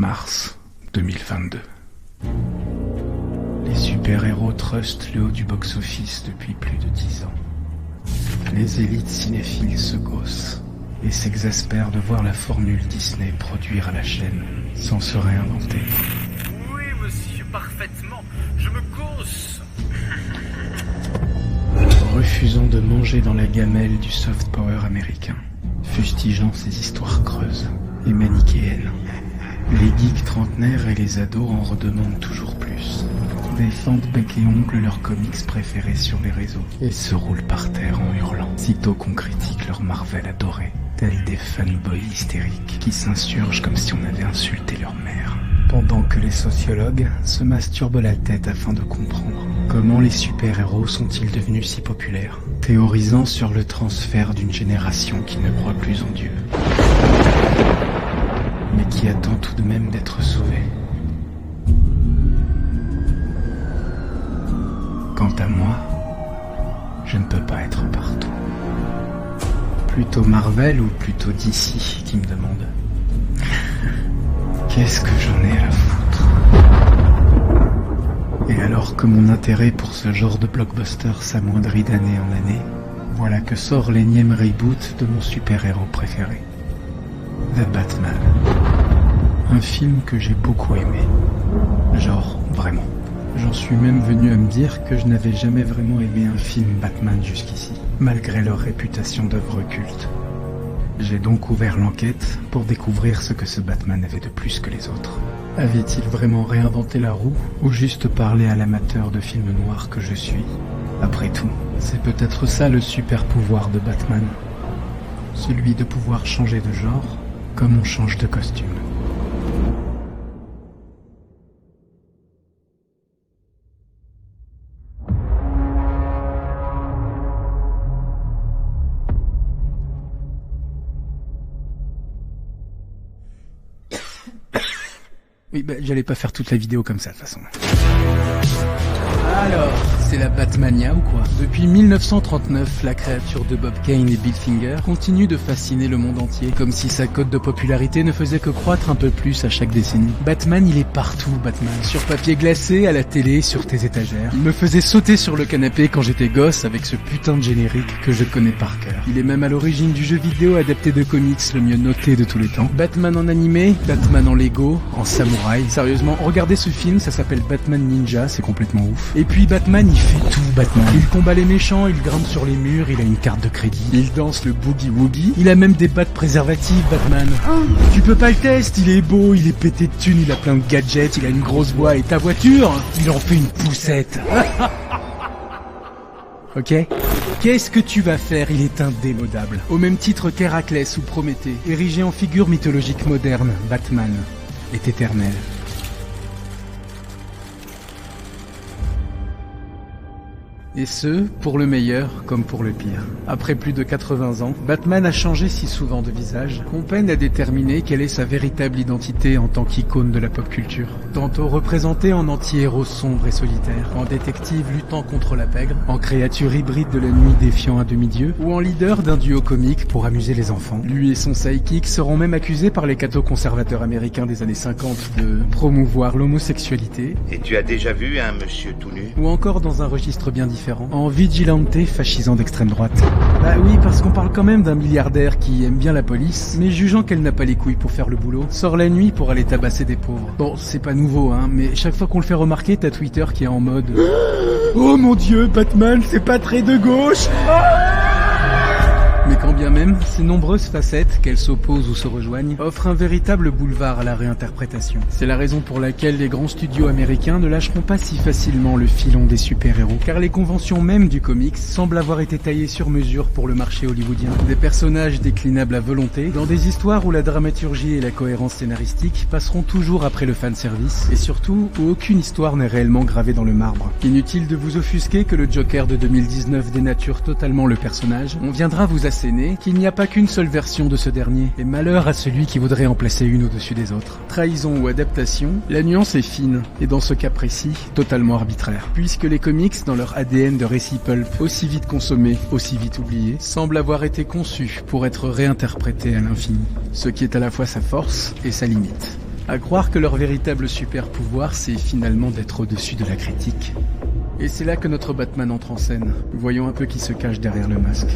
Mars 2022. Les super-héros trustent le haut du box-office depuis plus de 10 ans. Les élites cinéphiles se gaussent et s'exaspèrent de voir la formule Disney produire à la chaîne sans se réinventer. Oui, monsieur, parfaitement. Je me gausse. Refusant de manger dans la gamelle du soft power américain, fustigeant ses histoires creuses et manichéennes. Les geeks trentenaires et les ados en redemandent toujours plus. Défendent bec et ongle leurs comics préférés sur les réseaux et se roulent par terre en hurlant, sitôt qu'on critique leur Marvel adoré, tels des fanboys hystériques qui s'insurgent comme si on avait insulté leur mère. Pendant que les sociologues se masturbent la tête afin de comprendre comment les super-héros sont-ils devenus si populaires, théorisant sur le transfert d'une génération qui ne croit plus en Dieu, mais qui attend tout de même d'être sauvée. Quant à moi, je ne peux pas être partout. Plutôt Marvel ou plutôt DC qui me demande. Qu'est-ce que j'en ai à foutre? Et alors que mon intérêt pour ce genre de blockbuster s'amoindrit d'année en année, voilà que sort l'énième reboot de mon super-héros préféré, The Batman. Un film que j'ai beaucoup aimé. Genre, vraiment. J'en suis même venu à me dire que je n'avais jamais vraiment aimé un film Batman jusqu'ici, malgré leur réputation d'œuvre culte. J'ai donc ouvert l'enquête pour découvrir ce que ce Batman avait de plus que les autres. Avait-il vraiment réinventé la roue, ou juste parlé à l'amateur de films noirs que je suis? Après tout, c'est peut-être ça le super pouvoir de Batman. Celui de pouvoir changer de genre, comme on change de costume. Oui, j'allais pas faire toute la vidéo comme ça, de toute façon. Alors, c'est la Batmania ou quoi? Depuis 1939, la créature de Bob Kane et Bill Finger continue de fasciner le monde entier, comme si sa cote de popularité ne faisait que croître un peu plus à chaque décennie. Batman, il est partout, Batman. Sur papier glacé, à la télé, sur tes étagères. Il me faisait sauter sur le canapé quand j'étais gosse avec ce putain de générique que je connais par cœur. Il est même à l'origine du jeu vidéo adapté de comics le mieux noté de tous les temps. Batman en animé, Batman en Lego, en samouraï. Sérieusement, regardez ce film, ça s'appelle Batman Ninja, c'est complètement ouf. Et puis Batman, il fait tout, Batman. Il combat les méchants, il grimpe sur les murs, il a une carte de crédit, il danse le boogie-woogie, il a même des battes préservatives, Batman. Tu peux pas le tester, il est beau, il est pété de thunes, il a plein de gadgets, il a une grosse voix, et ta voiture, il en fait une poussette. Ok? Qu'est-ce que tu vas faire? Il est indémodable. Au même titre qu'Héraclès ou Prométhée, érigé en figure mythologique moderne, Batman est éternel. Et ce, pour le meilleur comme pour le pire. Après plus de 80 ans, Batman a changé si souvent de visage qu'on peine à déterminer quelle est sa véritable identité en tant qu'icône de la pop culture. Tantôt représenté en anti-héros sombre et solitaire, en détective luttant contre la pègre, en créature hybride de la nuit défiant un demi-dieu, ou en leader d'un duo comique pour amuser les enfants. Lui et son sidekick seront même accusés par les catho-conservateurs américains des années 50 de promouvoir l'homosexualité. Et tu as déjà vu un monsieur tout nu? Ou encore dans un registre bien différent, en vigilante fascisant d'extrême droite. Bah oui, parce qu'on parle quand même d'un milliardaire qui aime bien la police, mais jugeant qu'elle n'a pas les couilles pour faire le boulot, sort la nuit pour aller tabasser des pauvres. Bon, c'est pas nouveau, hein, mais chaque fois qu'on le fait remarquer, t'as Twitter qui est en mode oh mon dieu, Batman, c'est pas très de gauche. Mais quand bien même, ces nombreuses facettes, qu'elles s'opposent ou se rejoignent, offrent un véritable boulevard à la réinterprétation. C'est la raison pour laquelle les grands studios américains ne lâcheront pas si facilement le filon des super-héros, car les conventions même du comics semblent avoir été taillées sur mesure pour le marché hollywoodien. Des personnages déclinables à volonté, dans des histoires où la dramaturgie et la cohérence scénaristique passeront toujours après le fanservice, et surtout où aucune histoire n'est réellement gravée dans le marbre. Inutile de vous offusquer que le Joker de 2019 dénature totalement le personnage, on viendra vous asséner qu'il n'y a pas qu'une seule version de ce dernier, et malheur à celui qui voudrait en placer une au-dessus des autres. Trahison ou adaptation, la nuance est fine, et dans ce cas précis, totalement arbitraire, puisque les comics, dans leur ADN de récit pulp, aussi vite consommés, aussi vite oubliés, semblent avoir été conçus pour être réinterprétés à l'infini, ce qui est à la fois sa force et sa limite. À croire que leur véritable super pouvoir, c'est finalement d'être au-dessus de la critique. Et c'est là que notre Batman entre en scène. Voyons un peu qui se cache derrière le masque.